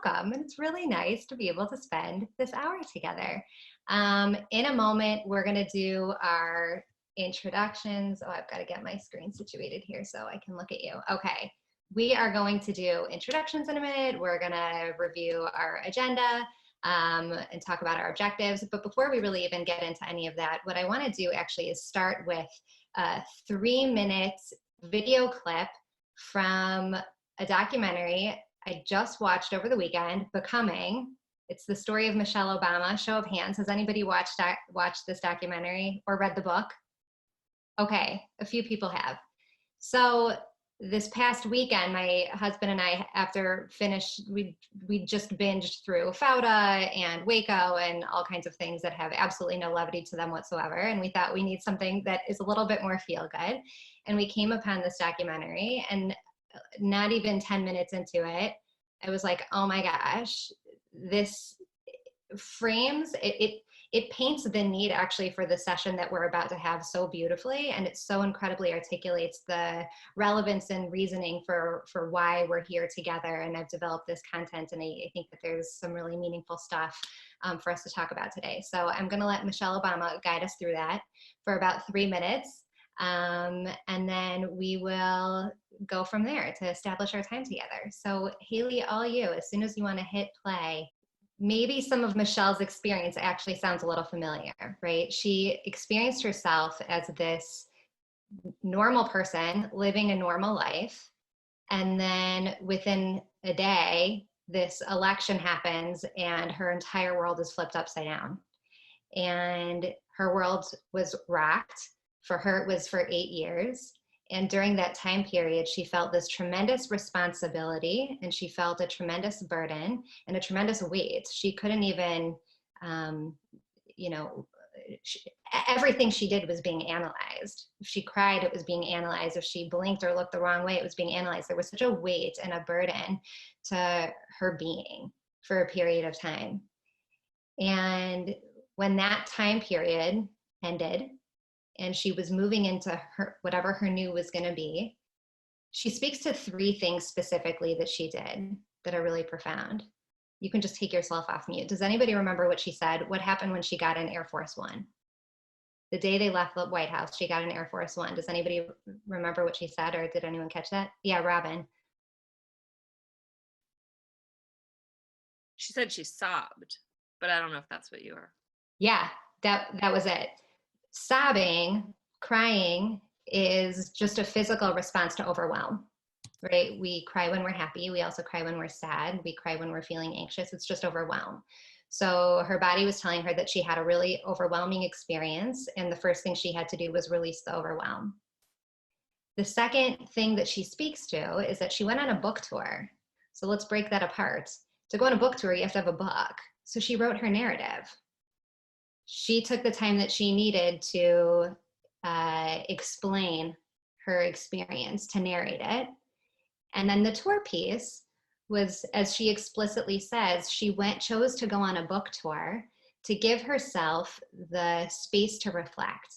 welcome. And it's really nice to be able to spend this hour together. In a moment, we're going to do our introductions. Oh, I've got to get my screen situated here so I can look at you. Okay. We are going to do introductions in a minute. We're going to review our agenda and talk about our objectives. But before we really even get into any of that, what I want to do actually is start with a 3-minute video clip from a documentary I just watched over the weekend, Becoming. It's the story of Michelle Obama. Show of hands. Has anybody watched this documentary or read the book? Okay, a few people have. So this past weekend, my husband and I, after finished, we just binged through Fauda and Waco and all kinds of things that have absolutely no levity to them whatsoever. And we thought we need something that is a little bit more feel good. And we came upon this documentary, and not even 10 minutes into it, I was like, oh my gosh, this frames, it paints the need actually for the session that we're about to have so beautifully, and it so incredibly articulates the relevance and reasoning for why we're here together. And I've developed this content, and I think that there's some really meaningful stuff for us to talk about today. So I'm going to let Michelle Obama guide us through that for about 3 minutes, and then we will go from there to establish our time together. So Haley, all you, as soon as you want to hit play. Maybe some of Michelle's experience actually sounds a little familiar, right? She experienced herself as this normal person living a normal life. And then within a day, this election happens and her entire world is flipped upside down. And her world was rocked. For her, it was for 8 years. And during that time period, she felt this tremendous responsibility, and she felt a tremendous burden and a tremendous weight. She couldn't even, everything she did was being analyzed. If she cried, it was being analyzed. If she blinked or looked the wrong way, it was being analyzed. There was such a weight and a burden to her being for a period of time. And when that time period ended, and she was moving into whatever her new was going to be, she speaks to 3 things specifically that she did that are really profound. You can just take yourself off mute. Does anybody remember what she said? What happened when she got in Air Force One? The day they left the White House, she got in Air Force One. Does anybody remember what she said, or did anyone catch that? Yeah, Robin. She said she sobbed, but I don't know if that's what you were. Yeah, that was it. Sobbing, crying is just a physical response to overwhelm, right? We cry when we're happy. We also cry when we're sad. We cry when we're feeling anxious. It's just overwhelm. So her body was telling her that she had a really overwhelming experience, and the first thing she had to do was release the overwhelm. The second thing that she speaks to is that she went on a book tour. So let's break that apart. To go on a book tour, you have to have a book. So she wrote her narrative. She took the time that she needed to explain her experience, to narrate it. And then the tour piece was, as she explicitly says, she chose to go on a book tour to give herself the space to reflect.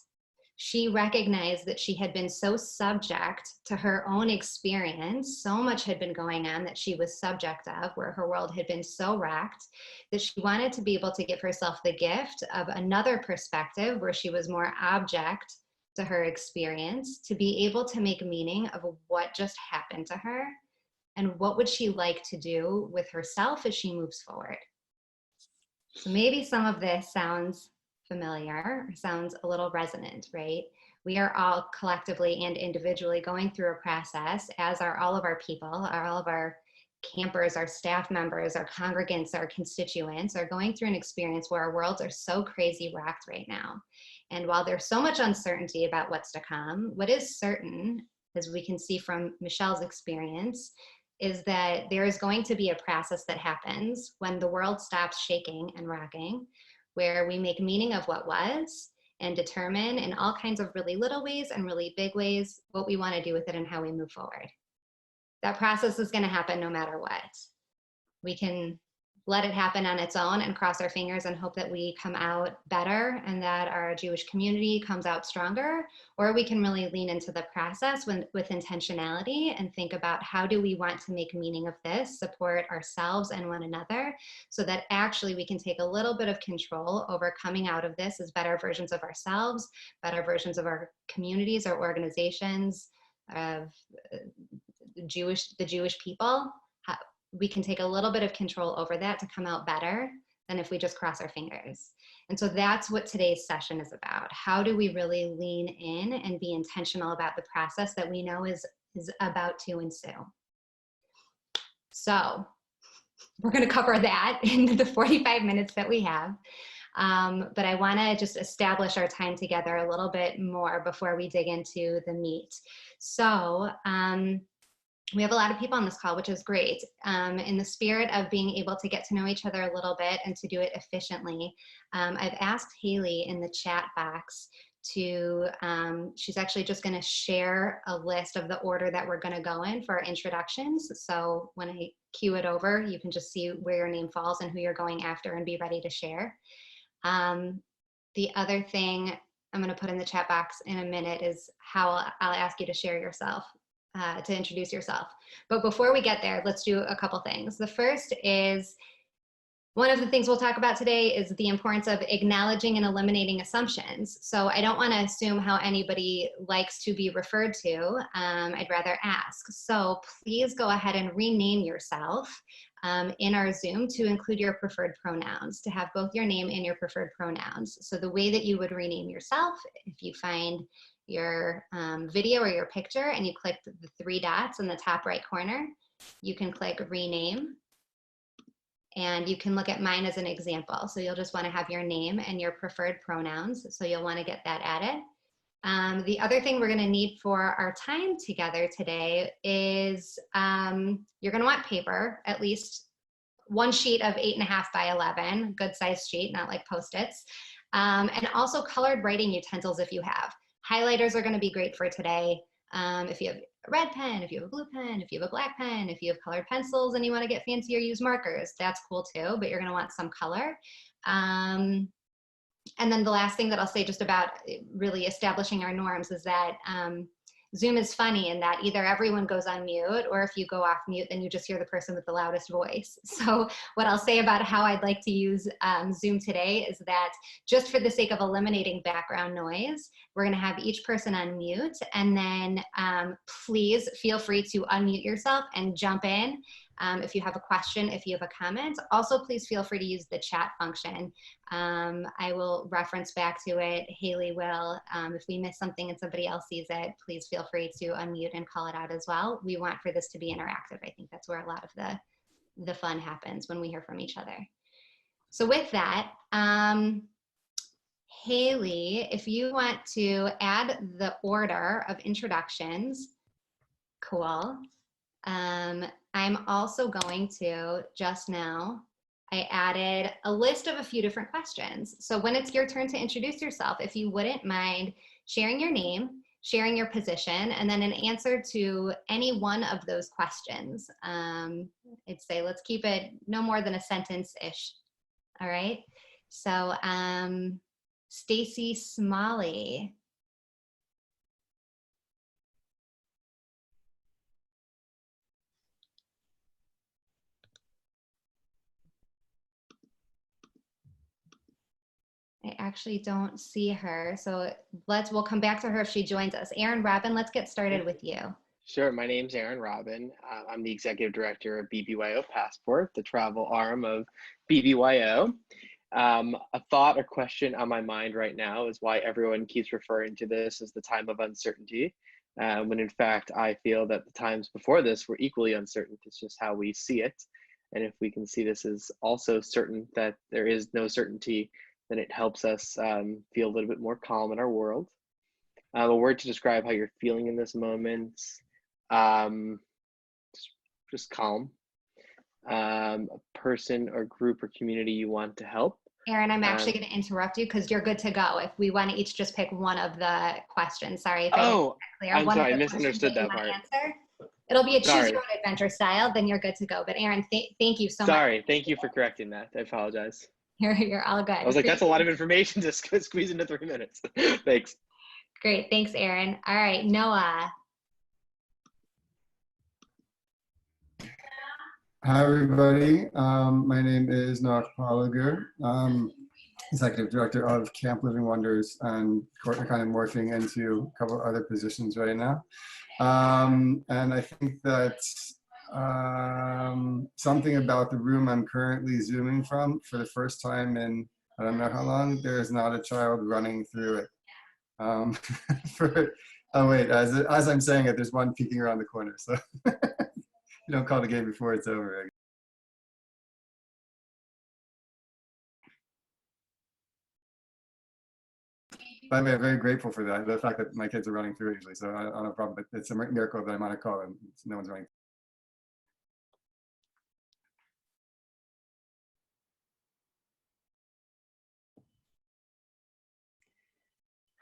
She recognized that she had been so subject to her own experience, so much had been going on that she was subject of, where her world had been so rocked, that she wanted to be able to give herself the gift of another perspective where she was more object to her experience, to be able to make meaning of what just happened to her, and what would she like to do with herself as she moves forward. So maybe some of this sounds familiar, or sounds a little resonant, right? We are all collectively and individually going through a process, as are all of our people, all of our campers, our staff members, our congregants, our constituents are going through an experience where our worlds are so crazy rocked right now. And while there's so much uncertainty about what's to come, what is certain, as we can see from Michelle's experience, is that there is going to be a process that happens when the world stops shaking and rocking, where we make meaning of what was and determine in all kinds of really little ways and really big ways what we want to do with it and how we move forward. That process is going to happen no matter what. We can let it happen on its own and cross our fingers and hope that we come out better and that our Jewish community comes out stronger, or we can really lean into the process with intentionality and think about how do we want to make meaning of this, support ourselves and one another, so that actually we can take a little bit of control over coming out of this as better versions of ourselves, better versions of our communities, our organizations, of the Jewish people. We can take a little bit of control over that to come out better than if we just cross our fingers. And so that's what today's session is about. How do we really lean in and be intentional about the process that we know is about to ensue? So we're going to cover that in the 45 minutes that we have. But I want to just establish our time together a little bit more before we dig into the meat. So, we have a lot of people on this call, which is great. In the spirit of being able to get to know each other a little bit and to do it efficiently, I've asked Haley in the chat box to, she's actually just going to share a list of the order that we're going to go in for our introductions. So when I cue it over, you can just see where your name falls and who you're going after and be ready to share. The other thing I'm going to put in the chat box in a minute is how I'll ask you to share yourself. To introduce yourself. But before we get there, let's do a couple things. The first is, one of the things we'll talk about today is the importance of acknowledging and eliminating assumptions. So I don't want to assume how anybody likes to be referred to. I'd rather ask. So please go ahead and rename yourself in our Zoom to include your preferred pronouns, to have both your name and your preferred pronouns. So the way that you would rename yourself, if you find your video or your picture and you click the three dots in the top right corner, you can click rename, and you can look at mine as an example. So you'll just want to have your name and your preferred pronouns. So you'll want to get that added. The other thing we're going to need for our time together today is you're going to want paper, at least one sheet of 8.5 by 11, good size sheet, not like Post-its, and also colored writing utensils if you have. Highlighters are going to be great for today. If you have a red pen, if you have a blue pen, if you have a black pen, if you have colored pencils and you want to get fancy or use markers, that's cool too, but you're going to want some color. And then the last thing that I'll say just about really establishing our norms is that Zoom is funny in that either everyone goes on mute, or if you go off mute, then you just hear the person with the loudest voice. So what I'll say about how I'd like to use Zoom today is that just for the sake of eliminating background noise, we're going to have each person on mute, and then please feel free to unmute yourself and jump in. If you have a question, if you have a comment, also please feel free to use the chat function. I will reference back to it. Haley will. If we miss something and somebody else sees it, please feel free to unmute and call it out as well. We want for this to be interactive. I think that's where a lot of the fun happens, when we hear from each other. So with that, Haley, if you want to add the order of introductions, cool. I'm also going to, just now, I added a list of a few different questions. So when it's your turn to introduce yourself, if you wouldn't mind sharing your name, sharing your position, and then an answer to any one of those questions. I'd say let's keep it no more than a sentence-ish. All right. So Stacy Smalley. I actually don't see her, so we'll come back to her if she joins us. Aaron Robin, let's get started with you. Sure, my name's Aaron Robin. I'm the executive director of BBYO Passport, the travel arm of BBYO. A thought or question on my mind right now is why everyone keeps referring to this as the time of uncertainty, when in fact I feel that the times before this were equally uncertain. It's just how we see it. And if we can see this as also certain that there is no certainty, then it helps us feel a little bit more calm in our world. A word to describe how you're feeling in this moment, just calm. A person or group or community you want to help. Aaron, I'm actually going to interrupt you because you're good to go. If we want to each just pick one of the questions. Sorry if I didn't make that clear. I'm sorry, I misunderstood that part. It'll be a choose Sorry. your own adventure style, then you're good to go. But Aaron, thank you so much. Sorry. Thank you for correcting that. I apologize. You're all good. I was like, that's a lot of information to squeeze into 3 minutes. Thanks. Great. Thanks, Aaron. All right, Noah. Hi, everybody. My name is Noah Kapaliger, Executive Director of Camp Living Wonders, and kind of morphing into a couple other positions right now. And I think that something about the room I'm currently Zooming from for the first time in I don't know how long, there is not a child running through it. Oh wait, as I'm saying it, there's one peeking around the corner, so you don't call the game before it's over. By the way, I'm very grateful for that, the fact that my kids are running through usually, so I don't have a problem, but it's a miracle that I'm on a call and no one's running.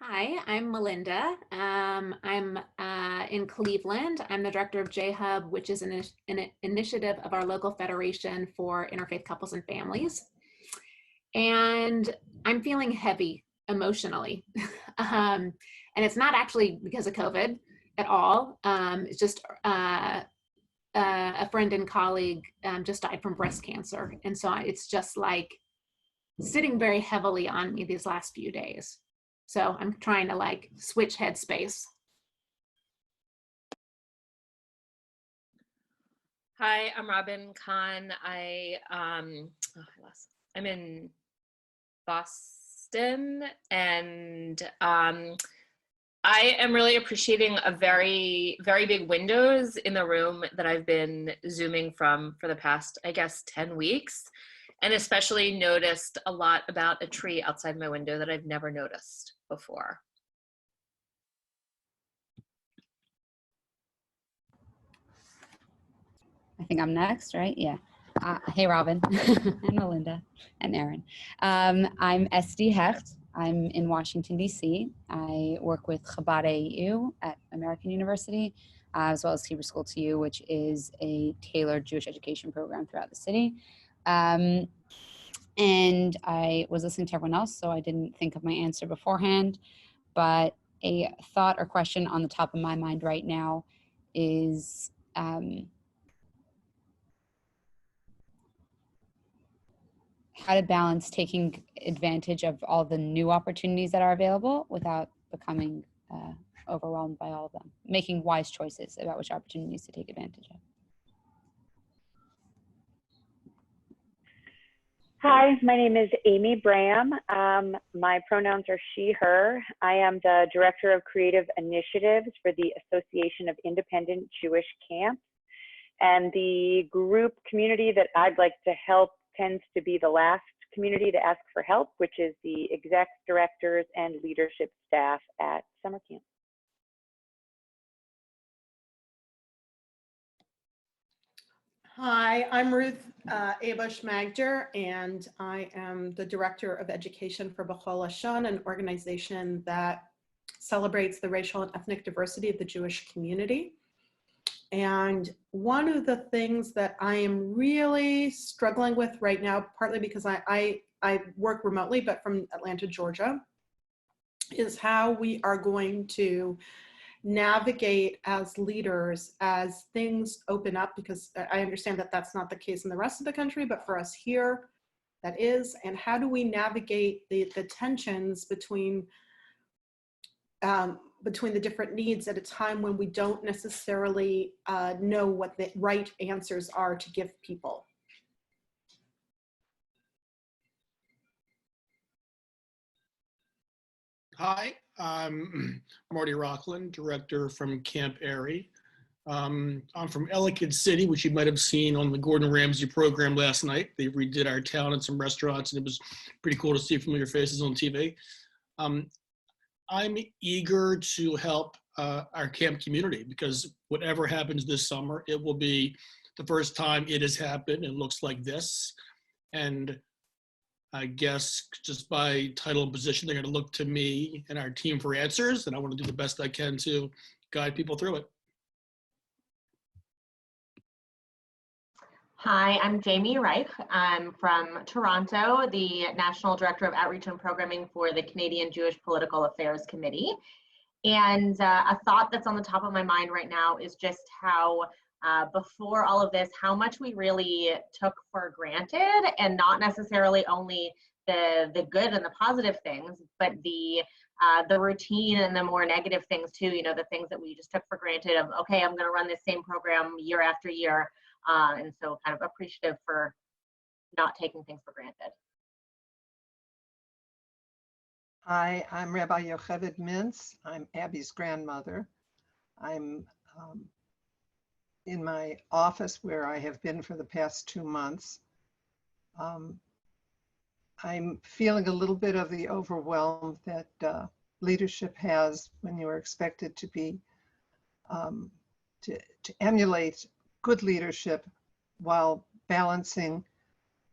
Hi, I'm Melinda. I'm in Cleveland. I'm the director of J-Hub, which is an initiative of our local federation for interfaith couples and families. And I'm feeling heavy emotionally. And it's not actually because of COVID at all. It's just a friend and colleague just died from breast cancer. And so it's just like sitting very heavily on me these last few days. So I'm trying to like switch headspace. Hi, I'm Robin Kahn. I'm in Boston, and I am really appreciating a very, very big windows in the room that I've been Zooming from for the past, I guess, 10 weeks. And especially noticed a lot about a tree outside my window that I've never noticed before. I think I'm next, right? Yeah. Hey, Robin and Melinda and Aaron. I'm SD Hecht. I'm in Washington, D.C. I work with Chabad AU at American University, as well as Hebrew School to You, which is a tailored Jewish education program throughout the city. And I was listening to everyone else, so I didn't think of my answer beforehand. But a thought or question on the top of my mind right now is how to balance taking advantage of all the new opportunities that are available without becoming overwhelmed by all of them, making wise choices about which opportunities to take advantage of. Hi, my name is Amy Braham. My pronouns are she, her. I am the Director of Creative Initiatives for the Association of Independent Jewish Camps. And the group community that I'd like to help tends to be the last community to ask for help, which is the exec directors and leadership staff at summer camp. Hi, I'm Ruth Abush Magder, and I am the Director of Education for B'chol Lashon, an organization that celebrates the racial and ethnic diversity of the Jewish community. And one of the things that I am really struggling with right now, partly because I work remotely, but from Atlanta, Georgia, is how we are going to navigate as leaders as things open up, because I understand that that's not the case in the rest of the country, but for us here, that is. And how do we navigate the tensions between the different needs at a time when we don't necessarily know what the right answers are to give people? Hi, I'm Marty Rockland, director from Camp Airy. I'm from Ellicott City, which you might have seen on the Gordon Ramsay program last night. They redid our town and some restaurants, and it was pretty cool to see familiar faces on TV. I'm eager to help our camp community, because whatever happens this summer, it will be the first time it has happened and looks like this. And I guess just by title and position, they're going to look to me and our team for answers, and I want to do the best I can to guide people through it. Hi, I'm Jamie Reich. I'm from Toronto, the National Director of Outreach and Programming for the Canadian Jewish Political Affairs Committee. And a thought that's on the top of my mind right now is just how before all of this, how much we really took for granted, and not necessarily only the good and the positive things, but the routine and the more negative things too, you know, the things that we just took for granted of, okay, I'm gonna run this same program year after year. And so kind of appreciative for not taking things for granted. Hi, I'm Rabbi Yocheved Mintz. I'm Abby's grandmother. I'm in my office where I have been for the past 2 months. I'm feeling a little bit of the overwhelm that leadership has when you are expected to be, to emulate good leadership while balancing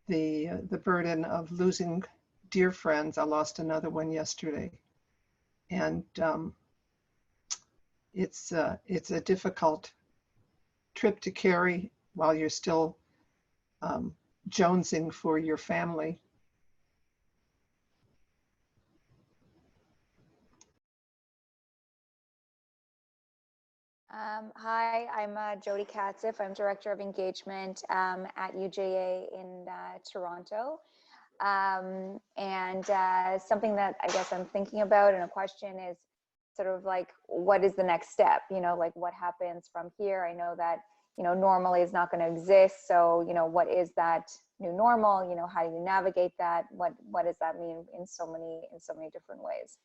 the burden of losing dear friends. I lost another one yesterday, and it's a difficult trip to carry while you're still jonesing for your family. Hi, I'm Jody Katzif. I'm Director of Engagement at UJA in Toronto. And something that I guess I'm thinking about, and a question is sort of like, what is the next step? You know, like what happens from here? I know that, you know, normally is not going to exist. So, you know, what is that new normal? You know, how do you navigate that? What does that mean in so many different ways?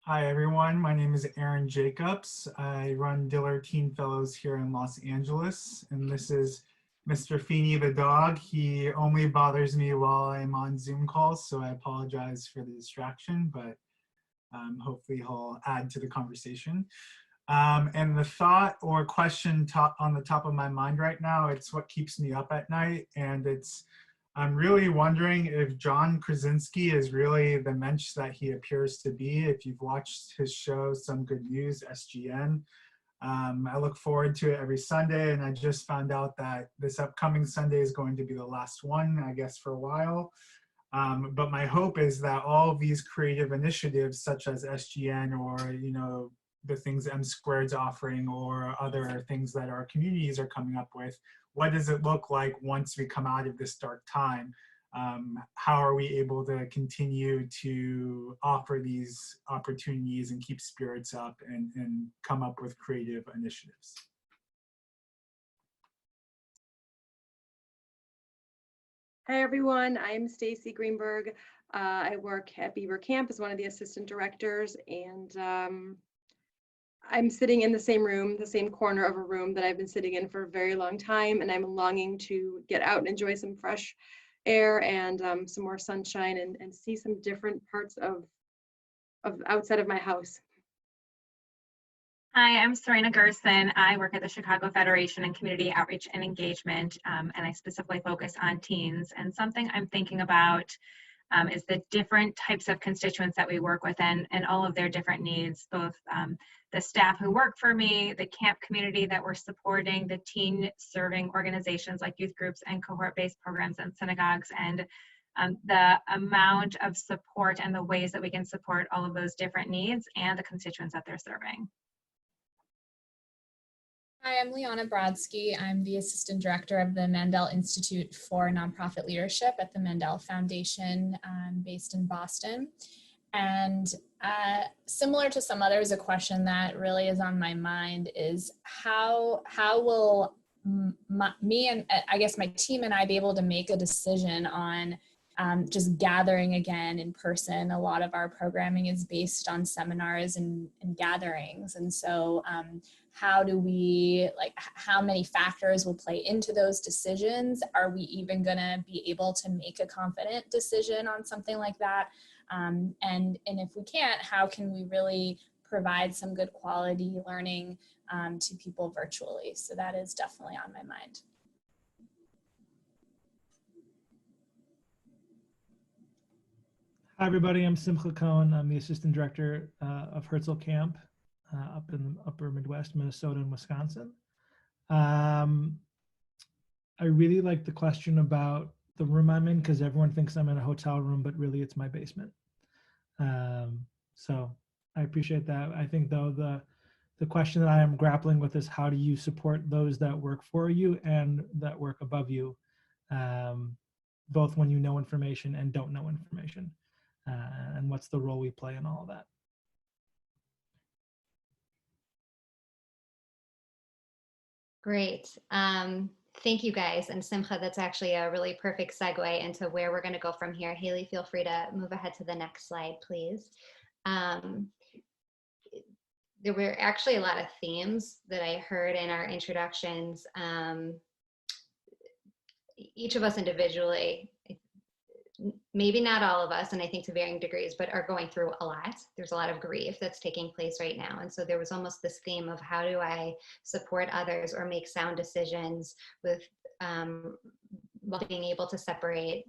Hi, everyone. My name is Aaron Jacobs. I run Diller Teen Fellows here in Los Angeles, and this is Mr. Feeney the dog. He only bothers me while I'm on Zoom calls, so I apologize for the distraction, but hopefully he'll add to the conversation. And the thought or question on the top of my mind right now, it's what keeps me up at night, and I'm really wondering if John Krasinski is really the mensch that he appears to be. If you've watched his show, Some Good News, SGN, I look forward to it every Sunday, and I just found out that this upcoming Sunday is going to be the last one, I guess, for a while. But my hope is that all of these creative initiatives, such as SGN or, you know, the things M Squared's offering or other things that our communities are coming up with, what does it look like once we come out of this dark time? How are we able to continue to offer these opportunities and keep spirits up and come up with creative initiatives? Hi everyone, I'm Stacy Greenberg. I work at Beaver Camp as one of the assistant directors, and I'm sitting in the same room, the same corner of a room that I've been sitting in for a very long time, and I'm longing to get out and enjoy some fresh air and some more sunshine and see some different parts of outside of my house. Hi, I'm Serena Gerson. I work at the Chicago Federation in Community Outreach and Engagement, and I specifically focus on teens. And something I'm thinking about is the different types of constituents that we work with and all of their different needs, both the staff who work for me, the camp community that we're supporting, the teen serving organizations like youth groups and cohort-based programs and synagogues, and the amount of support and the ways that we can support all of those different needs and the constituents that they're serving. Hi, I'm Liana Brodsky. I'm the Assistant Director of the Mandel Institute for Nonprofit Leadership at the Mandel Foundation, based in Boston. And similar to some others, a question that really is on my mind is how will me and I guess my team and I be able to make a decision on just gathering again in person. A lot of our programming is based on seminars and gatherings. And so how do we, like, how many factors will play into those decisions? Are we even gonna be able to make a confident decision on something like that? And if we can't, how can we really provide some good quality learning to people virtually? So that is definitely on my mind. Hi, everybody. I'm Simcha Cohen. I'm the Assistant Director of Herzl Camp. up in the upper Midwest, Minnesota and Wisconsin. I really like the question about the room I'm in, because everyone thinks I'm in a hotel room, but really it's my basement. So I appreciate that. I think though the question that I am grappling with is, how do you support those that work for you and that work above you, both when you know information and don't know information, and what's the role we play in all of that? Great. Thank you guys. And Simcha, that's actually a really perfect segue into where we're going to go from here. Haley, feel free to move ahead to the next slide, please. There were actually a lot of themes that I heard in our introductions. Each of us individually, maybe not all of us, and I think to varying degrees, but are going through a lot. There's a lot of grief that's taking place right now. And so there was almost this theme of, how do I support others or make sound decisions with while being able to separate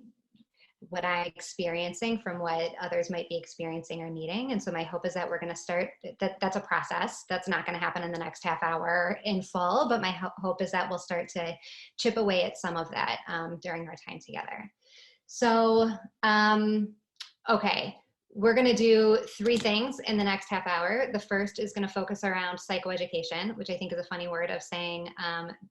what I'm experiencing from what others might be experiencing or needing. And so my hope is that we're going to start, that's a process. That's not going to happen in the next half hour in full, but my hope is that we'll start to chip away at some of that during our time together. So, okay, we're going to do 3 things in the next half hour. The first is going to focus around psychoeducation, which I think is a funny word of saying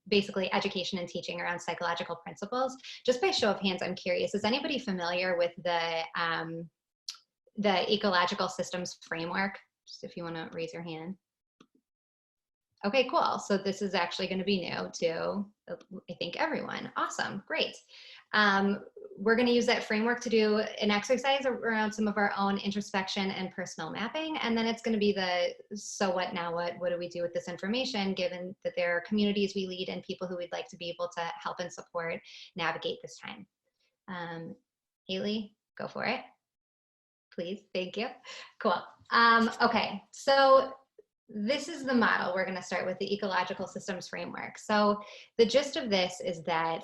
basically education and teaching around psychological principles. Just by show of hands, I'm curious, is anybody familiar with the ecological systems framework? Just if you want to raise your hand. Okay, cool. So this is actually going to be new to, I think, everyone. Awesome, great. We're going to use that framework to do an exercise around some of our own introspection and personal mapping. And then it's going to be the, so what now, what do we do with this information, given that there are communities we lead and people who we'd like to be able to help and support navigate this time. Haley, go for it. Please, thank you. Cool. Okay, so this is the model. We're going to start with the ecological systems framework. So the gist of this is that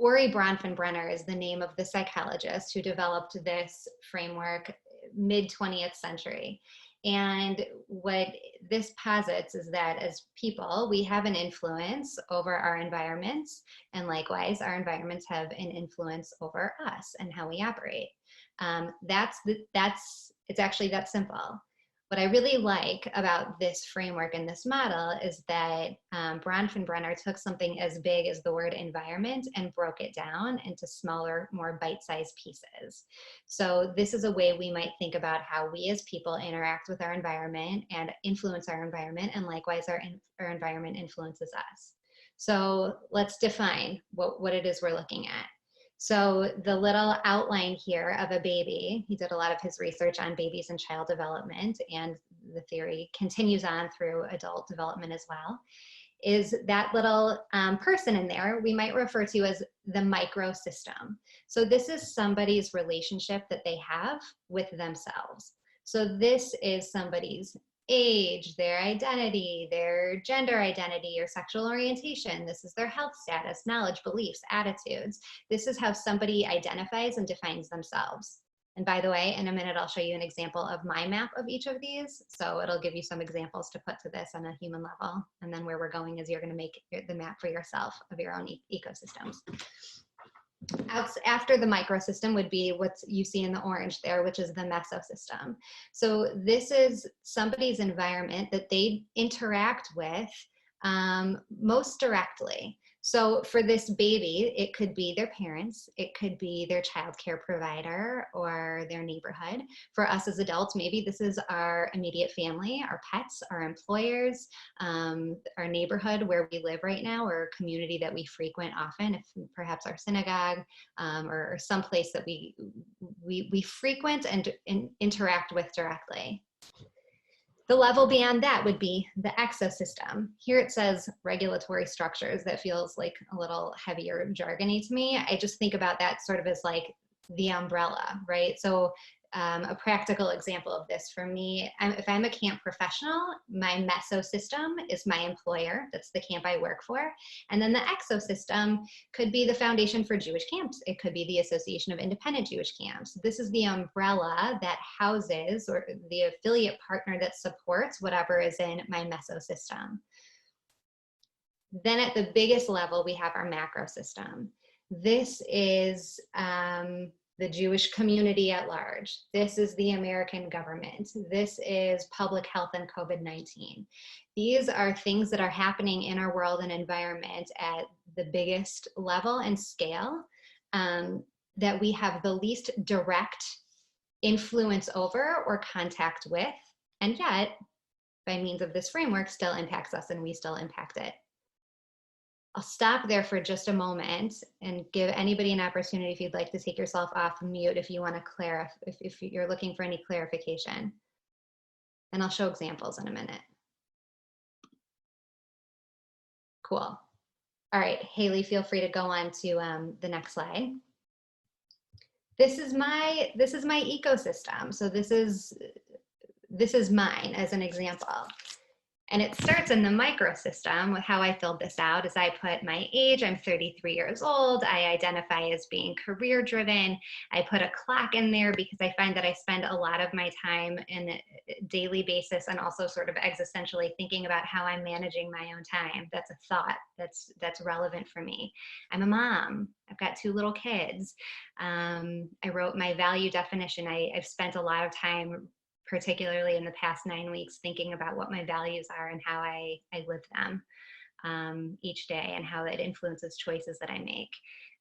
Uri Bronfenbrenner is the name of the psychologist who developed this framework mid-20th century. And what this posits is that as people, we have an influence over our environments, and likewise, our environments have an influence over us and how we operate. It's actually that simple. What I really like about this framework and this model is that Bronfenbrenner took something as big as the word environment and broke it down into smaller, more bite-sized pieces. So this is a way we might think about how we as people interact with our environment and influence our environment, and likewise our environment influences us. So let's define what it is we're looking at. So the little outline here of a baby, he did a lot of his research on babies and child development, and the theory continues on through adult development as well, is that little person in there we might refer to as the microsystem. So this is somebody's relationship that they have with themselves. So this is somebody's age, their identity, their gender identity or sexual orientation. This is their health status, knowledge, beliefs, attitudes. This is how somebody identifies and defines themselves. And by the way, in a minute, I'll show you an example of my map of each of these. So it'll give you some examples to put to this on a human level. And then where we're going is you're going to make the map for yourself of your own ecosystems. After the microsystem would be what you see in the orange there, which is the mesosystem. So this is somebody's environment that they interact with most directly. So for this baby, it could be their parents, it could be their childcare provider or their neighborhood. For us as adults, maybe this is our immediate family, our pets, our employers, our neighborhood where we live right now, or a community that we frequent often, if perhaps our synagogue or some place that we frequent and interact with directly. The level beyond that would be the exosystem. Here it says regulatory structures. That feels like a little heavier jargony to me. I just think about that sort of as like the umbrella, right? So a practical example of this for me, if I'm a camp professional, my meso system is my employer. That's the camp I work for. And then the exo system could be the Foundation for Jewish Camps. It could be the Association of Independent Jewish Camps. This is the umbrella that houses, or the affiliate partner that supports whatever is in my meso system. Then at the biggest level, we have our macro system. This is the Jewish community at large. This is the American government. This is public health and COVID-19. These are things that are happening in our world and environment at the biggest level and scale that we have the least direct influence over or contact with, and yet, by means of this framework, still impacts us and we still impact it. I'll stop there for just a moment and give anybody an opportunity, if you'd like to take yourself off mute, if you want to clarify, if you're looking for any clarification. And I'll show examples in a minute. Cool. All right, Haley, feel free to go on to the next slide. This is my ecosystem. So this is mine as an example. And it starts in the microsystem with how I filled this out. As I put my age, I'm 33 years old. I identify as being career driven. I put a clock in there because I find that I spend a lot of my time in a daily basis and also sort of existentially thinking about how I'm managing my own time. That's a thought that's relevant for me. I'm a mom. I've got 2 little kids. I wrote my value definition. I've spent a lot of time, particularly in the past 9 weeks, thinking about what my values are and how I live them each day and how it influences choices that I make.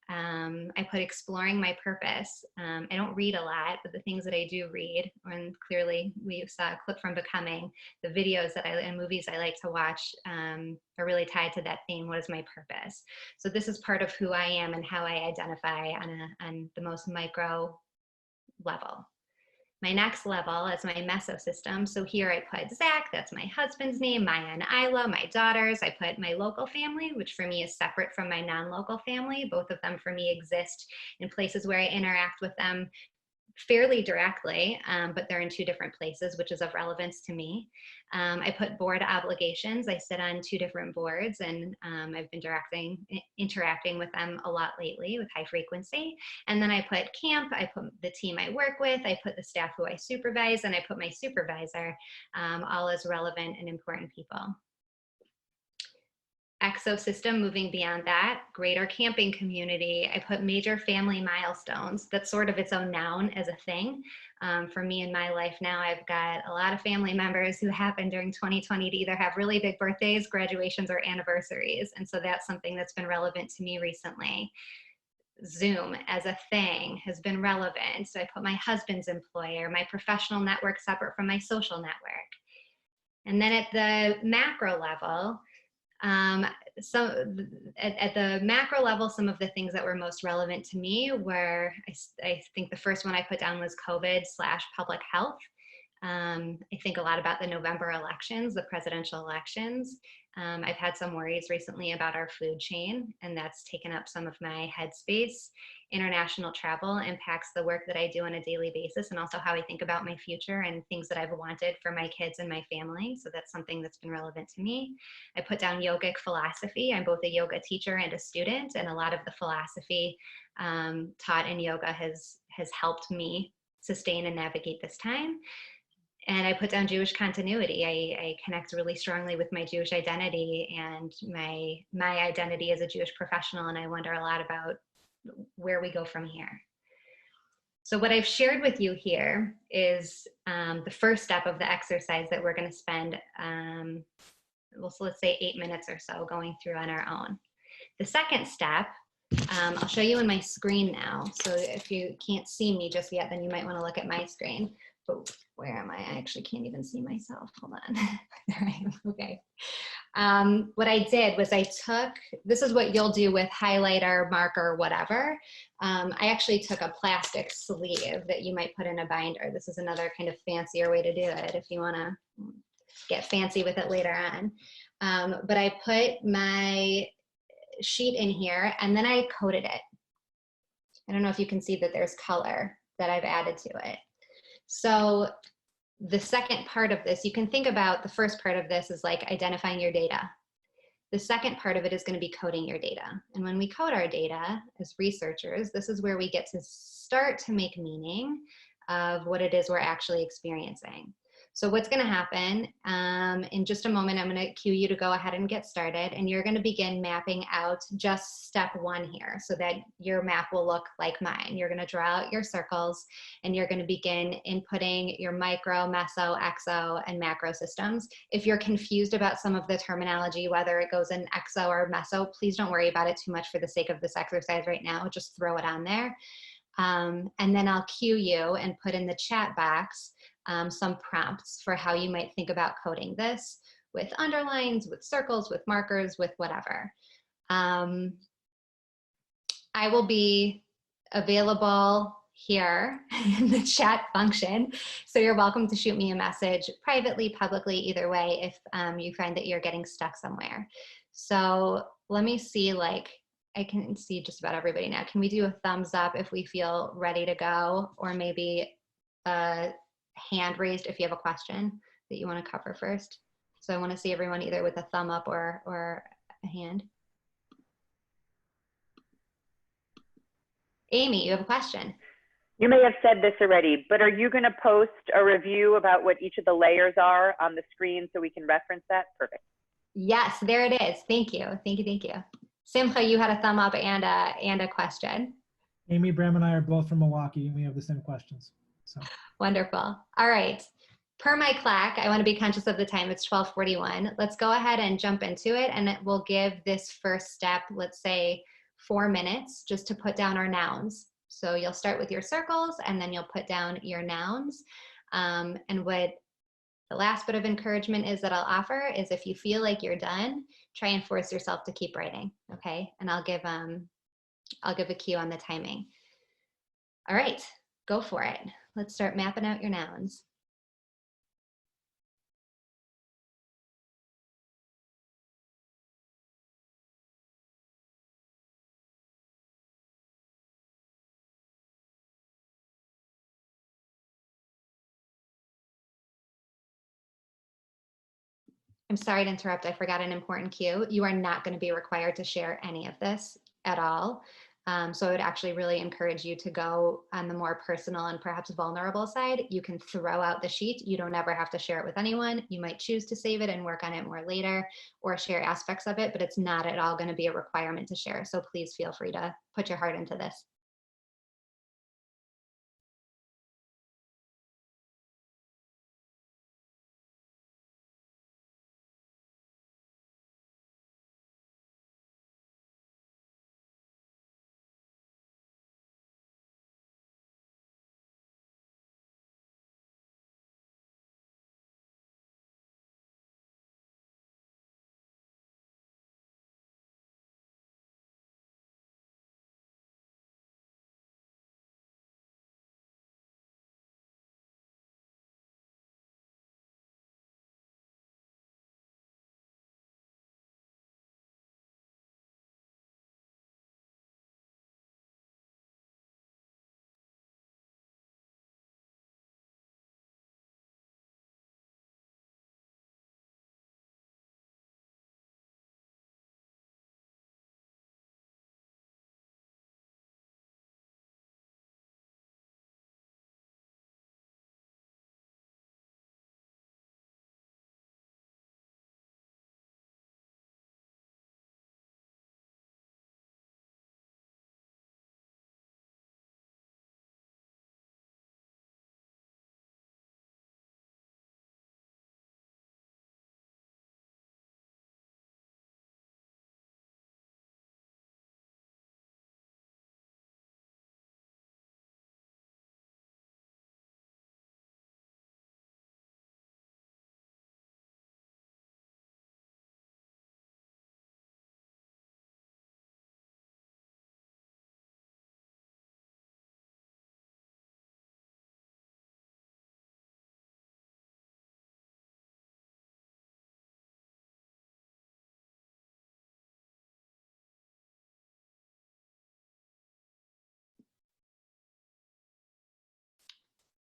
I put exploring my purpose. I don't read a lot, but the things that I do read, and clearly we saw a clip from Becoming, the videos and movies I like to watch are really tied to that theme. What is my purpose? So this is part of who I am and how I identify on the most micro level. My next level is my mesosystem. So here I put Zach, that's my husband's name, Maya and Isla, my daughters. I put my local family, which for me is separate from my non-local family. Both of them for me exist in places where I interact with them fairly directly, but they're in 2 different places, which is of relevance to me. I put board obligations. I sit on 2 different boards, and I've been interacting with them a lot lately with high frequency. And then I put camp, I put the team I work with, I put the staff who I supervise, and I put my supervisor, all as relevant and important people. Exosystem, moving beyond that, greater camping community. I put major family milestones. That's sort of its own noun as a thing. For me in my life now, I've got a lot of family members who happened during 2020 to either have really big birthdays, graduations, or anniversaries. And so that's something that's been relevant to me recently. Zoom as a thing has been relevant. So I put my husband's employer, my professional network separate from my social network. And then at the macro level, so at the macro level, some of the things that were most relevant to me were, I think the first one I put down was COVID/public health. I think a lot about the November elections, the presidential elections. I've had some worries recently about our food chain, and that's taken up some of my headspace. International travel impacts the work that I do on a daily basis, and also how I think about my future and things that I've wanted for my kids and my family. So that's something that's been relevant to me. I put down yogic philosophy. I'm both a yoga teacher and a student, and a lot of the philosophy taught in yoga has helped me sustain and navigate this time. And I put down Jewish continuity. I connect really strongly with my Jewish identity and my identity as a Jewish professional, and I wonder a lot about where we go from here. So what I've shared with you here is the first step of the exercise that we're going to spend, so let's say 8 minutes or so going through on our own. The second step, I'll show you on my screen now. So if you can't see me just yet, then you might want to look at my screen. But where am I? I actually can't even see myself. Hold on. There I am. Okay. What I did was this is what you'll do with highlighter, marker, whatever. I actually took a plastic sleeve that you might put in a binder. This is another kind of fancier way to do it if you want to get fancy with it later on. But I put my sheet in here and then I coated it. I don't know if you can see that there's color that I've added to it. So the second part of this, you can think about the first part of this is like identifying your data. The second part of it is going to be coding your data. And when we code our data as researchers, this is where we get to start to make meaning of what it is we're actually experiencing. So what's going to happen, in just a moment, I'm going to cue you to go ahead and get started, and you're going to begin mapping out just step one here so that your map will look like mine. You're going to draw out your circles, and you're going to begin inputting your micro, meso, exo, and macro systems. If you're confused about some of the terminology, whether it goes in exo or meso, please don't worry about it too much for the sake of this exercise right now. Just throw it on there. And then I'll cue you and put in the chat box some prompts for how you might think about coding this with underlines, with circles, with markers, with whatever. I will be available here in the chat function. So you're welcome to shoot me a message privately, publicly, either way, if you find that you're getting stuck somewhere. So let me see, like, I can see just about everybody now. Can we do a thumbs up if we feel ready to go, or maybe a hand raised if you have a question that you want to cover first? So I want to see everyone either with a thumb up or a hand. Amy, you have a question. You may have said this already, but are you going to post a review about what each of the layers are on the screen so we can reference that? Perfect. Yes, there it is. Thank you. Thank you. Thank you. Simcha, you had a thumb up and a question. Amy, Bram, and I are both from Milwaukee, and we have the same questions. So Wonderful. All right. Per my clock, I want to be conscious of the time. It's 12:41. Let's go ahead and jump into it, and we'll give this first step, let's say 4 minutes, just to put down our nouns. So you'll start with your circles, and then you'll put down your nouns. And what the last bit of encouragement is that I'll offer is if you feel like you're done, try and force yourself to keep writing, okay? And I'll give a cue on the timing. All right, go for it. Let's start mapping out your nouns. I'm sorry to interrupt. I forgot an important cue. You are not going to be required to share any of this at all. So I would actually really encourage you to go on the more personal and perhaps vulnerable side. You can throw out the sheet. You don't ever have to share it with anyone. You might choose to save it and work on it more later or share aspects of it, but it's not at all going to be a requirement to share. So please feel free to put your heart into this.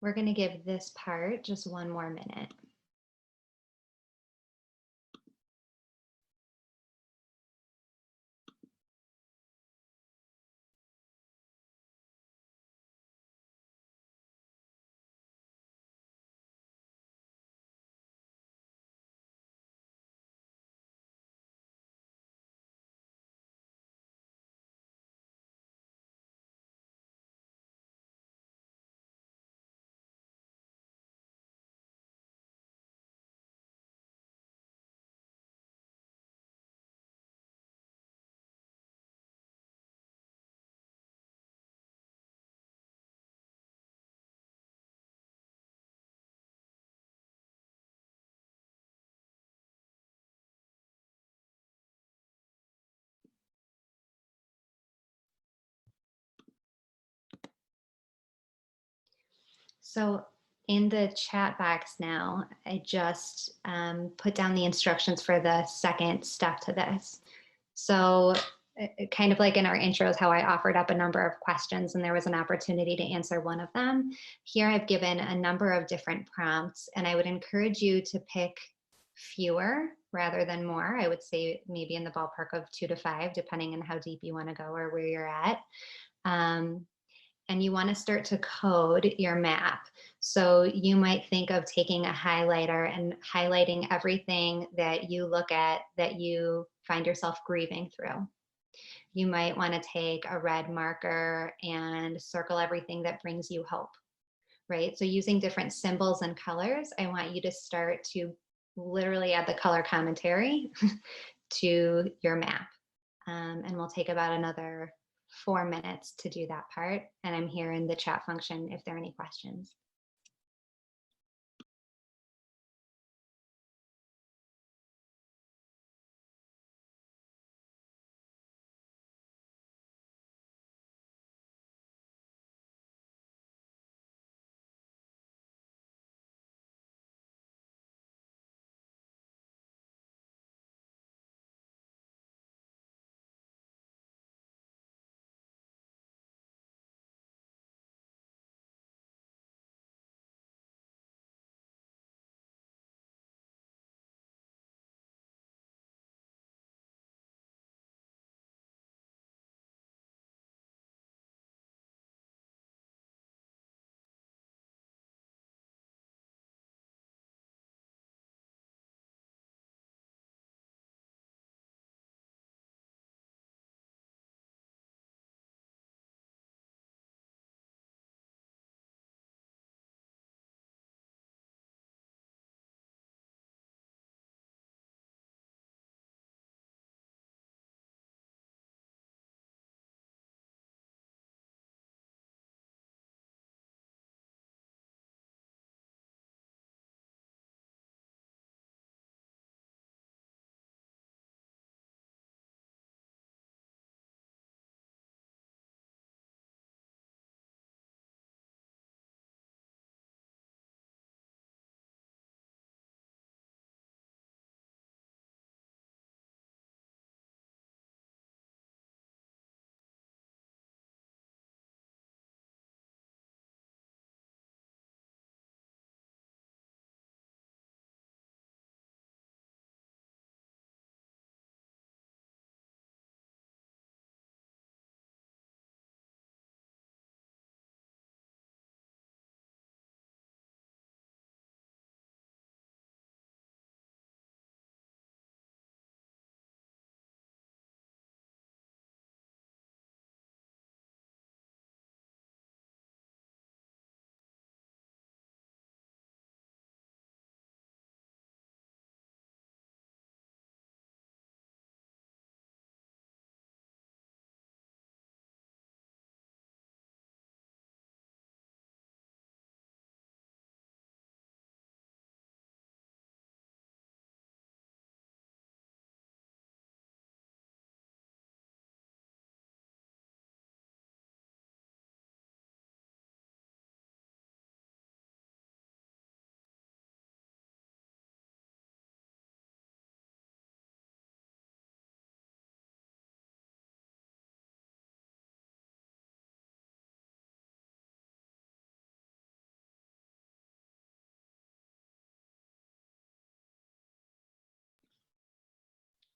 We're going to give this part just one more minute. So in the chat box now, I just put down the instructions for the second step to this. So kind of like in our intros, how I offered up a number of questions and there was an opportunity to answer one of them. Here I've given a number of different prompts, and I would encourage you to pick fewer rather than more. I would say maybe in the ballpark of 2 to 5, depending on how deep you want to go or where you're at. And you want to start to code your map. So you might think of taking a highlighter and highlighting everything that you look at that you find yourself grieving through. You might want to take a red marker and circle everything that brings you hope, right? So using different symbols and colors, I want you to start to literally add the color commentary to your map. And we'll take about another 4 minutes to do that part. And I'm here in the chat function if there are any questions.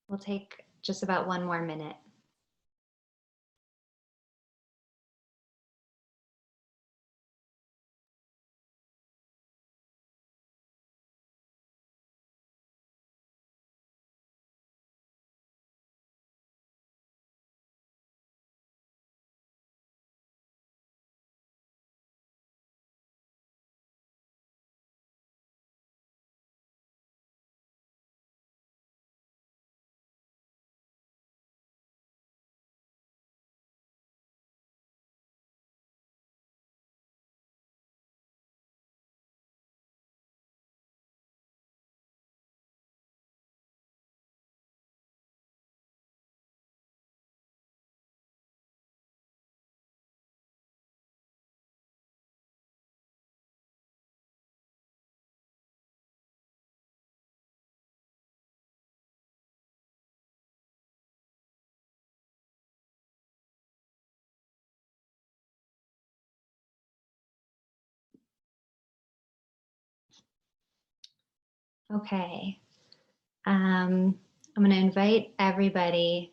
We'll take just about one more minute. Okay. I'm going to invite everybody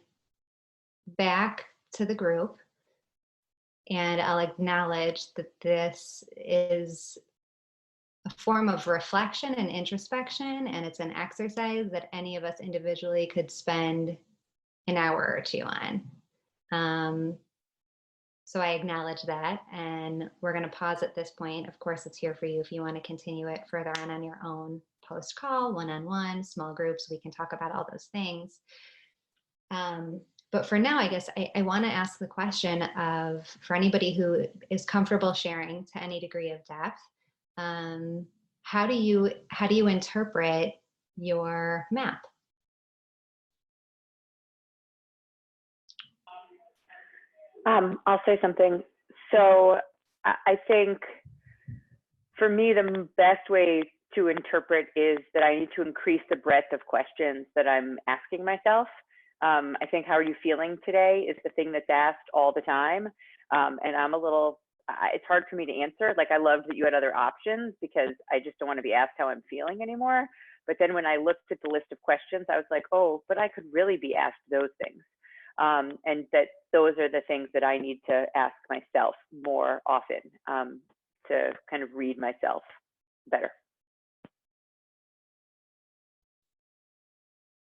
back to the group, and I'll acknowledge that this is a form of reflection and introspection, and it's an exercise that any of us individually could spend an hour or two on. So I acknowledge that, and we're going to pause at this point. Of course, it's here for you if you want to continue it further on your own, post-call, one-on-one, small groups. We can talk about all those things. But for now, I guess I want to ask the question of, for anybody who is comfortable sharing to any degree of depth, how do you interpret your map? I'll say something. So I think for me, the best way to interpret is that I need to increase the breadth of questions that I'm asking myself. I think, how are you feeling today is the thing that's asked all the time. And I'm a little, it's hard for me to answer. Like, I loved that you had other options because I just don't want to be asked how I'm feeling anymore. But then when I looked at the list of questions, I was like, oh, but I could really be asked those things. And that those are the things that I need to ask myself more often to kind of read myself better.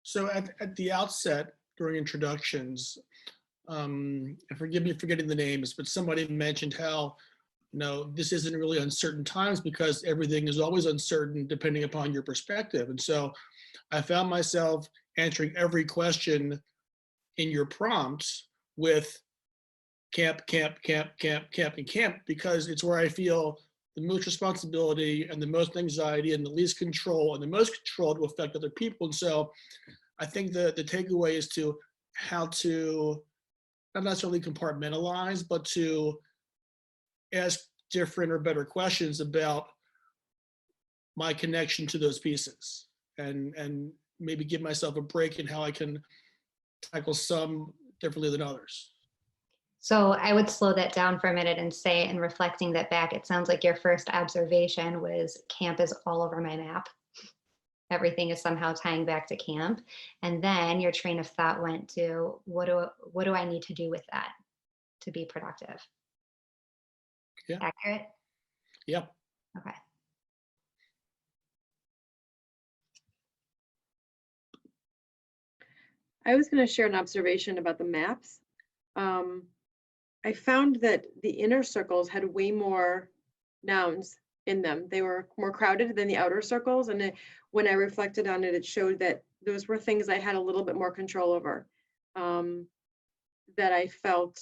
So at the outset, during introductions, and forgive me for getting the names, but somebody mentioned how, this isn't really uncertain times because everything is always uncertain depending upon your perspective. And so I found myself answering every question in your prompts with camp, camp, camp, camp, camp, and camp, because it's where I feel the most responsibility and the most anxiety and the least control and the most control to affect other people. And so I think the takeaway is to how to not necessarily compartmentalize, but to ask different or better questions about my connection to those pieces, and maybe give myself a break in how I can tackle some differently than others. So I would slow that down for a minute and say, in reflecting that back, it sounds like your first observation was camp is all over my map. Everything is somehow tying back to camp. And then your train of thought went to, what do I need to do with that to be productive? Yeah. Accurate? Yeah. Okay. I was going to share an observation about the maps. I found that the inner circles had way more nouns in them. They were more crowded than the outer circles. And when I reflected on it, it showed that those were things I had a little bit more control over, that I felt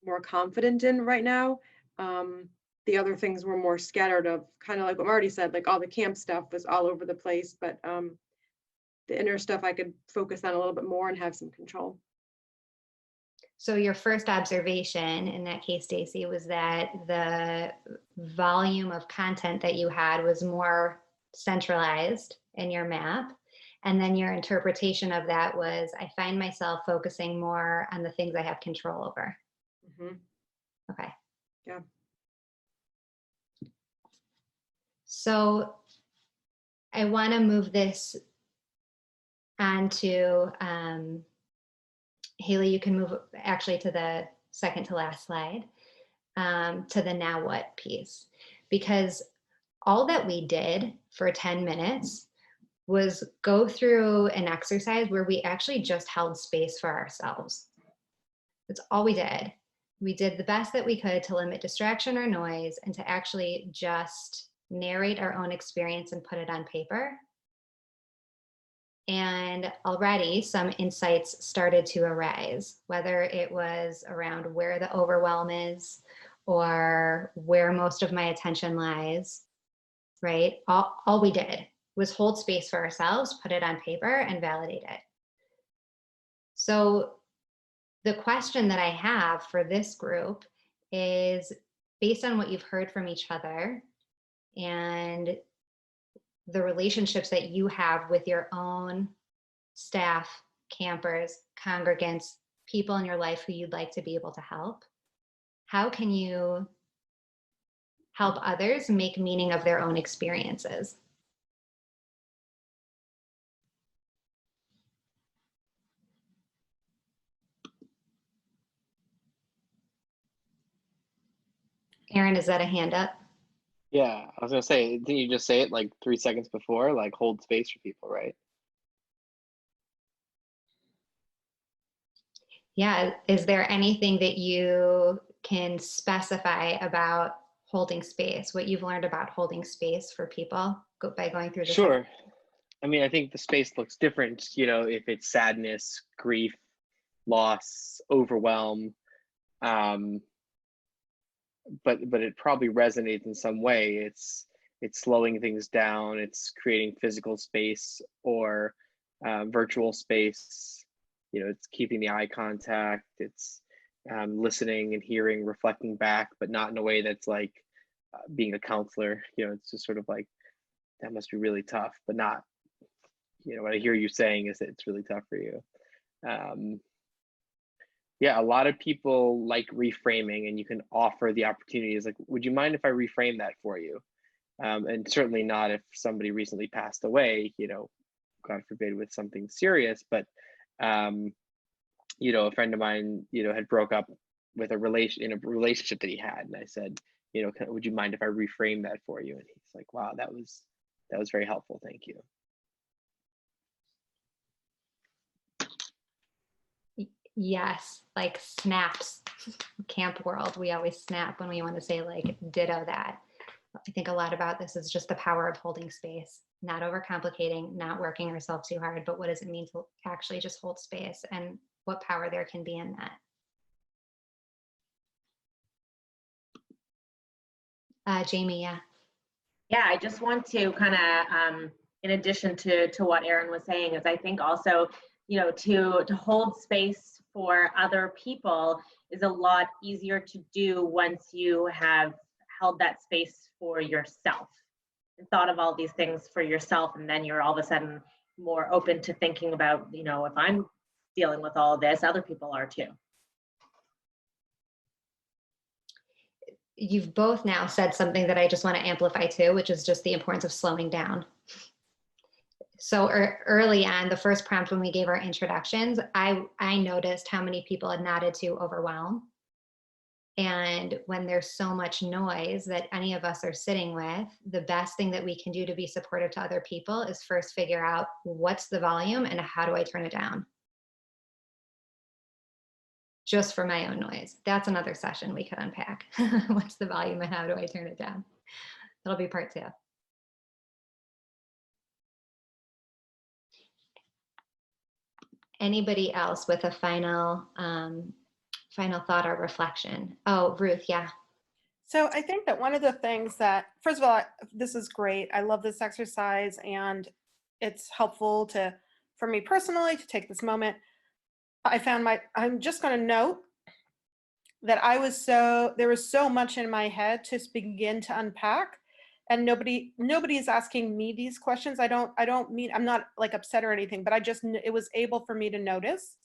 more confident in right now. The other things were more scattered, of kind of like what Marty said, like all the camp stuff was all over the place, but the inner stuff I could focus on a little bit more and have some control. So your first observation in that case, Stacy, was that the volume of content that you had was more centralized in your map. And then your interpretation of that was, I find myself focusing more on the things I have control over. Mm-hmm. Okay. Yeah. So I want to move this And to, Haley, you can move actually to the second to last slide, to the now what piece. Because all that we did for 10 minutes was go through an exercise where we actually just held space for ourselves. That's all we did. We did the best that we could to limit distraction or noise and to actually just narrate our own experience and put it on paper. And already some insights started to arise, whether it was around where the overwhelm is or where most of my attention lies, right? All we did was hold space for ourselves, put it on paper, and validate it. So the question that I have for this group is, based on what you've heard from each other and the relationships that you have with your own staff, campers, congregants, people in your life who you'd like to be able to help, how can you help others make meaning of their own experiences? Aaron, is that a hand up? Yeah, I was gonna say, didn't you just say it like 3 seconds before? Like hold space for people, right? Yeah, is there anything that you can specify about holding space, what you've learned about holding space for people by going through this? Sure. I mean, I think the space looks different, you know, if it's sadness, grief, loss, overwhelm, but it probably resonates in some way. It's slowing things down. It's creating physical space or virtual space. You know, it's keeping the eye contact. It's listening and hearing, reflecting back, but not in a way that's like being a counselor. You know, it's just sort of like, that must be really tough, but not, you know, what I hear you saying is that it's really tough for you. Yeah, a lot of people like reframing, and you can offer the opportunities like, would you mind if I reframe that for you? And certainly not if somebody recently passed away, you know, God forbid, with something serious, but you know, a friend of mine, you know, had broke up with a relationship that he had, and I said, you know, would you mind if I reframe that for you? And he's like, wow, that was very helpful, thank you. Yes, like snaps. Camp world, we always snap when we want to say like ditto that. I think a lot about this is just the power of holding space, not overcomplicating, not working ourselves too hard, but what does it mean to actually just hold space and what power there can be in that. Jamie, yeah. Yeah, I just want to kind of, in addition to what Aaron was saying, is I think also, you know, to hold space for other people is a lot easier to do once you have held that space for yourself and thought of all these things for yourself, and then you're all of a sudden more open to thinking about, you know, if I'm dealing with all of this, other people are too. You've both now said something that I just want to amplify too, which is just the importance of slowing down. So early on, the first prompt when we gave our introductions, I noticed how many people had nodded to overwhelm. And when there's so much noise that any of us are sitting with, the best thing that we can do to be supportive to other people is first figure out what's the volume and how do I turn it down? Just for my own noise. That's another session we could unpack. What's the volume and how do I turn it down? That'll be part 2. Anybody else with a final thought or reflection? Oh, Ruth, yeah. So I think that one of the things that, first of all, this is great. I love this exercise, and it's helpful for me personally to take this moment. I'm just going to note that there was so much in my head to begin to unpack, and nobody is asking me these questions. I don't mean, I'm not like upset or anything, but it was able for me to notice.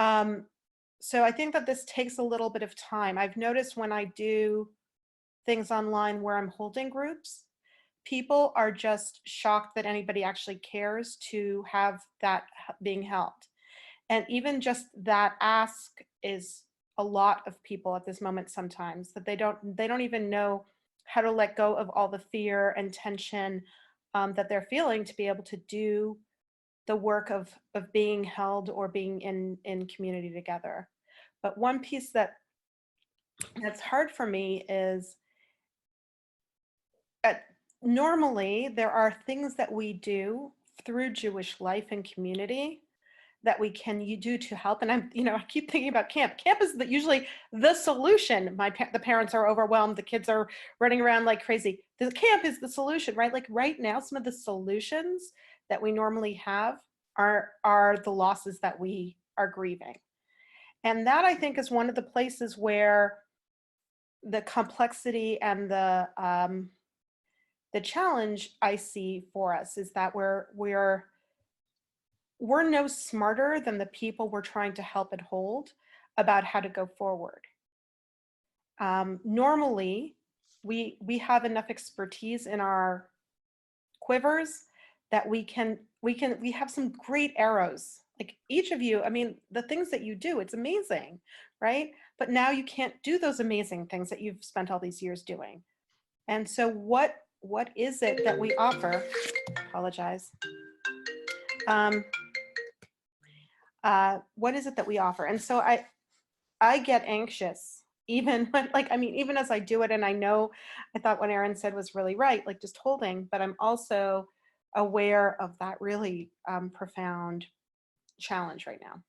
So I think that this takes a little bit of time. I've noticed when I do things online where I'm holding groups, people are just shocked that anybody actually cares to have that being held. And even just that ask is a lot of people at this moment sometimes, that they don't even know how to let go of all the fear and tension that they're feeling to be able to do the work of being held or being in community together. But one piece that's hard for me is normally there are things that we do through Jewish life and community that we can do to help. And I keep thinking about camp. Camp is usually the solution. The parents are overwhelmed. The kids are running around like crazy. The camp is the solution, right? Like right now, some of the solutions that we normally have are the losses that we are grieving. And that, I think, is one of the places where the complexity and the challenge I see for us is that we're no smarter than the people we're trying to help and hold about how to go forward. Normally, we have enough expertise in our quivers that we have some great arrows. Like each of you, I mean, the things that you do, it's amazing, right? But now you can't do those amazing things that you've spent all these years doing. And so what is it that we offer? Apologize. What is it that we offer? And so I get anxious even when, even as I do it, and I thought what Erin said was really right, like just holding, but I'm also aware of that really profound challenge right now.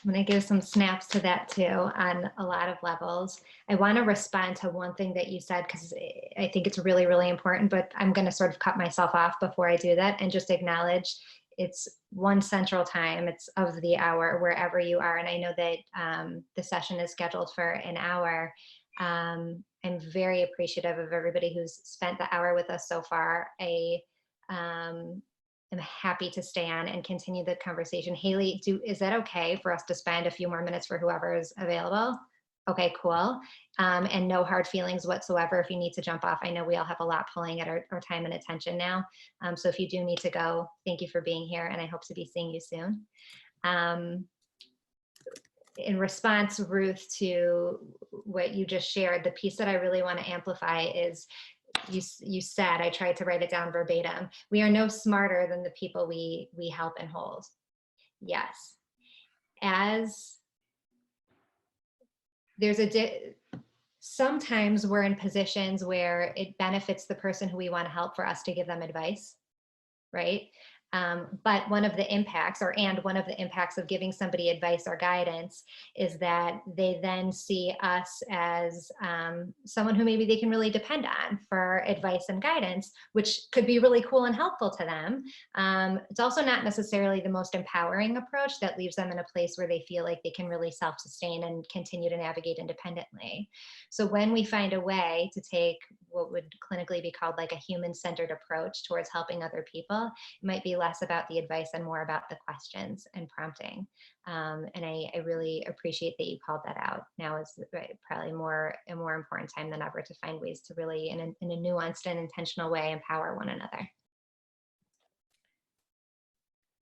I'm going to give some snaps to that too on a lot of levels. I want to respond to one thing that you said because I think it's really, really important, but I'm going to sort of cut myself off before I do that and just acknowledge it's 1 Central Time. It's of the hour wherever you are. And I know that the session is scheduled for an hour. I'm very appreciative of everybody who's spent the hour with us so far. I'm happy to stay on and continue the conversation. Haley, is that okay for us to spend a few more minutes for whoever is available? Okay, cool. And no hard feelings whatsoever if you need to jump off. I know we all have a lot pulling at our time and attention now. So if you do need to go, thank you for being here, and I hope to be seeing you soon. In response, Ruth, to what you just shared, the piece that I really want to amplify is you said, I tried to write it down verbatim, we are no smarter than the people we help and hold. Yes. As sometimes we're in positions where it benefits the person who we want to help for us to give them advice, right? But one of the impacts of giving somebody advice or guidance is that they then see us as someone who maybe they can really depend on for advice and guidance, which could be really cool and helpful to them. It's also not necessarily the most empowering approach that leaves them in a place where they feel like they can really self-sustain and continue to navigate independently. So when we find a way to take what would clinically be called like a human-centered approach towards helping other people, it might be less about the advice and more about the questions and prompting. And I really appreciate that you called that out. Now is probably a more important time than ever to find ways to really, in a nuanced and intentional way, empower one another.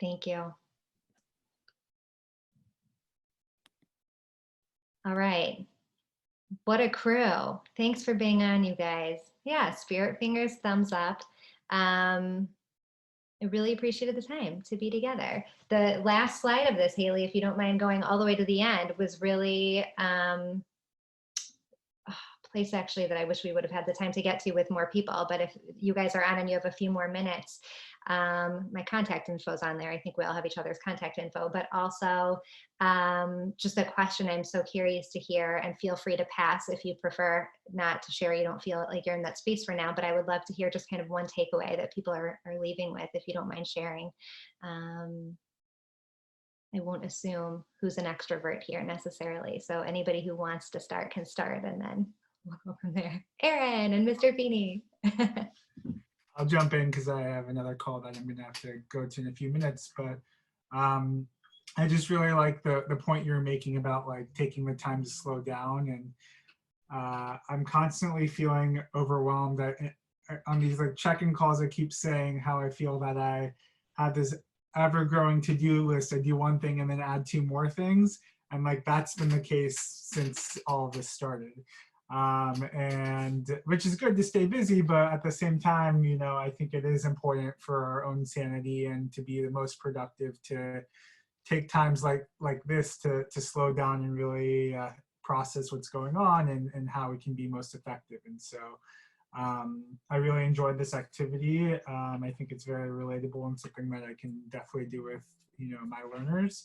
Thank you. All right. What a crew. Thanks for being on, you guys. Yeah, spirit fingers, thumbs up. I really appreciated the time to be together. The last slide of this, Haley, if you don't mind going all the way to the end, was really a place actually that I wish we would have had the time to get to with more people. But if you guys are on and you have a few more minutes, my contact info is on there. I think we all have each other's contact info, but also just a question I'm so curious to hear, and feel free to pass if you prefer not to share. You don't feel like you're in that space for now, but I would love to hear just kind of one takeaway that people are leaving with, if you don't mind sharing. I won't assume who's an extrovert here necessarily. So anybody who wants to start can start, and then we'll go from there. Erin and Mr. Feeney. I'll jump in because I have another call that I'm going to have to go to in a few minutes. But I just really like the point you were making about like taking the time to slow down. And I'm constantly feeling overwhelmed on these like check-in calls. I keep saying how I feel that I have this ever-growing to-do list. I do one thing and then add 2 more things. And like that's been the case since all of this started. And which is good to stay busy, but at the same time, you know, I think it is important for our own sanity and to be the most productive to take times like this to slow down and really process what's going on and how we can be most effective. And so I really enjoyed this activity. I think it's very relatable and something that I can definitely do with, you know, my learners.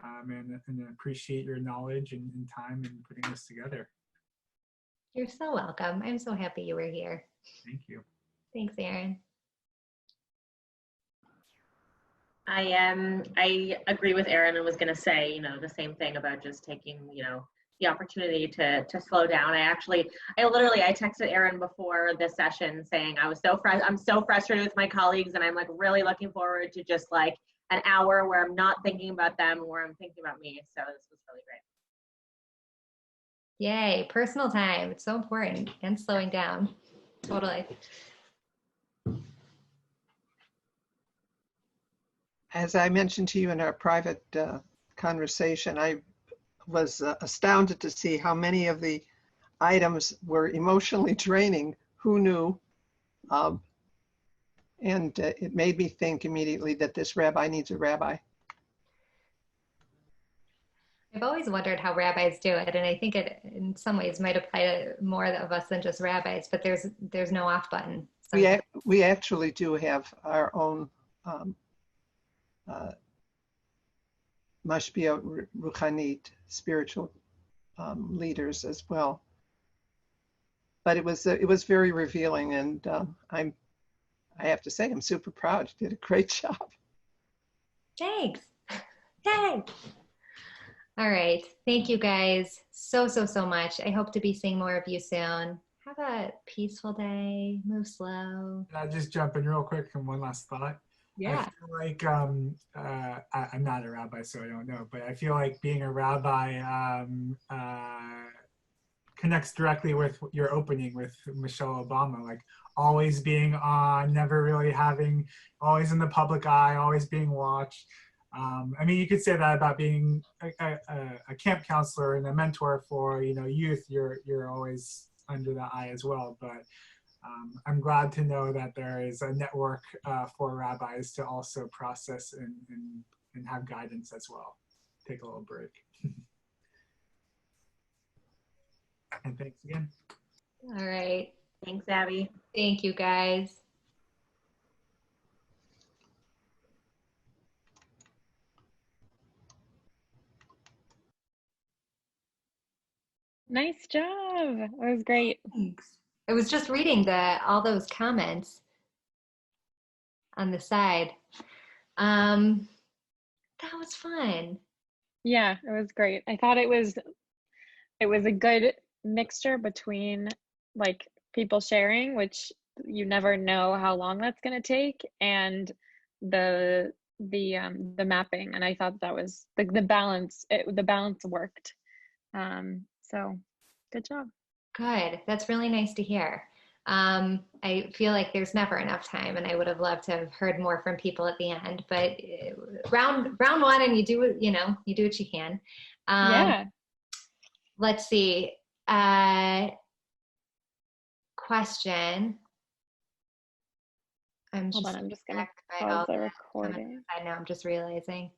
And appreciate your knowledge and time in putting this together. You're so welcome. I'm so happy you were here. Thank you. Thanks, Erin. I agree with Erin and was going to say, you know, the same thing about just taking, you know, the opportunity to slow down. I texted Erin before this session saying I'm so frustrated with my colleagues, and I'm like really looking forward to just like an hour where I'm not thinking about them, where I'm thinking about me. So this was really great. Yay, personal time. It's so important, and slowing down. Totally. As I mentioned to you in our private conversation, I was astounded to see how many of the items were emotionally draining. Who knew? And it made me think immediately that this rabbi needs a rabbi. I've always wondered how rabbis do it, and I think it in some ways might apply to more of us than just rabbis, but there's no off button. We actually do have our own mashpia ruchanit, spiritual leaders as well. But it was very revealing, and I have to say I'm super proud. You did a great job. Thanks. Yay. All right. Thank you guys so much. I hope to be seeing more of you soon. Have a peaceful day. Move slow. Can I just jump in real quick and one last thought? Yeah. I feel like I'm not a rabbi, so I don't know, but I feel like being a rabbi connects directly with your opening with Michelle Obama, like always being on, never really having, always in the public eye, always being watched. I mean, you could say that about being a camp counselor and a mentor for, you know, youth. You're always under the eye as well. But I'm glad to know that there is a network for rabbis to also process and have guidance as well. Take a little break. And thanks again. All right. Thanks, Abby. Thank you, guys. Nice job. That was great. Thanks. I was just reading all those comments on the side. That was fun. Yeah, it was great. I thought it was a good mixture between like people sharing, which you never know how long that's going to take, and the mapping. And I thought that was the balance. The balance worked. So good job. Good. That's really nice to hear. I feel like there's never enough time, and I would have loved to have heard more from people at the end, but round one, and you do what you can. Yeah. Let's see. Question. Hold on, I'm just gonna pause the recording. I know, I'm just realizing.